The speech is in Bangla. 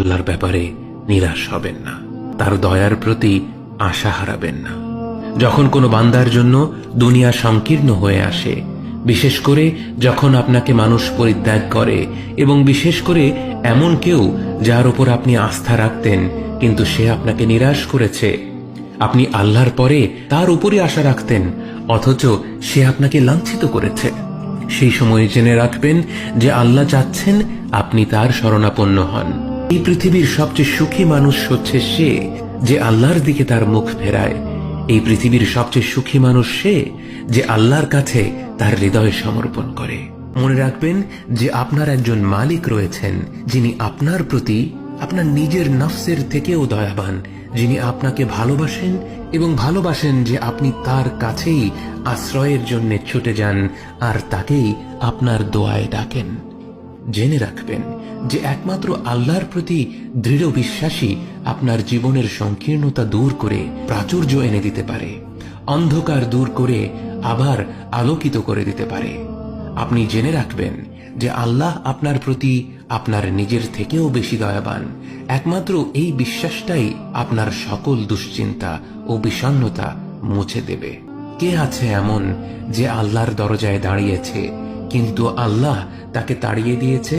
আল্লাহর ব্যাপারে নিরাশ হবেন না, তার দয়ার প্রতি আশা হারাবেন না। যখন কোনো বান্দার জন্য দুনিয়া সংকীর্ণ হয়ে আসে, বিশেষ করে যখন আপনাকে মানুষ পরিত্যাগ করে, এবং বিশেষ করে এমন কেউ যার উপর আপনি আস্থা রাখতেন কিন্তু সে আপনাকে নিরাশ করেছে, আপনি আল্লাহর পরে তার উপরে আশা রাখতেন অথচ সে আপনাকে লাঞ্ছিত করেছে, সেই সময় জেনে রাখবেন যে আল্লাহ চাচ্ছেন আপনি তার শরণাপন্ন হন। এই পৃথিবীর সবচেয়ে সুখী মানুষ হচ্ছে সে যে আল্লাহর দিকে তার মুখ ফেরায়। এই পৃথিবীর সবচেয়ে সুখী মানুষ সে যে আল্লাহর কাছে তার হৃদয় সমর্পণ করে। মনে রাখবেন যে আপনার একজন মালিক রয়েছেন যিনি আপনার প্রতি আপনার নিজের নফসের থেকেও দয়াবান, যিনি আপনাকে ভালোবাসেন এবং ভালোবাসেন যে আপনি তার কাছেই আশ্রয়ের জন্য ছুটে যান আর তাকেই আপনার দোয়ায় ডাকেন। জেনে রাখবেন যে একমাত্র আল্লাহর প্রতি দৃঢ় বিশ্বাসী আপনার জীবনের সংকীর্ণতা দূর করে প্রাচুর্য এনে দিতে পারে, অন্ধকার দূর করে আবার আলোকিত করে দিতে পারে। আপনি জেনে রাখবেন যে আল্লাহ আপনার প্রতি আপনার নিজের থেকেও বেশি দয়াবান। একমাত্র এই বিশ্বাসটাই আপনার সকল দুশ্চিন্তা ও বিষণ্ণতা মুছে দেবে। কে আছে এমন যে আল্লাহর দরজায় দাঁড়িয়েছে কিন্তু আল্লাহ তাকে তাড়িয়ে দিয়েছে?